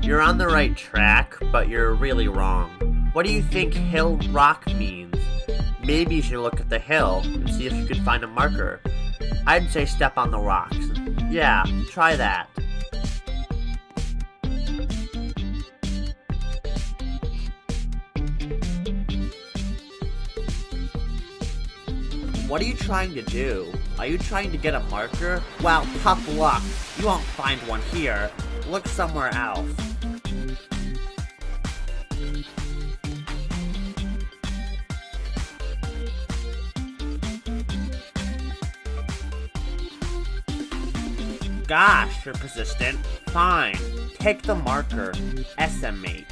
You're on the right track, but you're really wrong. What do you think hill rock means? Maybe you should look at the hill and see if you could find a marker. I'd say step on the rocks. Yeah, try that. What are you trying to do? Are you trying to get a marker? Well, tough luck. You won't find one here. Look somewhere else. Gosh, you're persistent. Fine. Take the marker. SMH.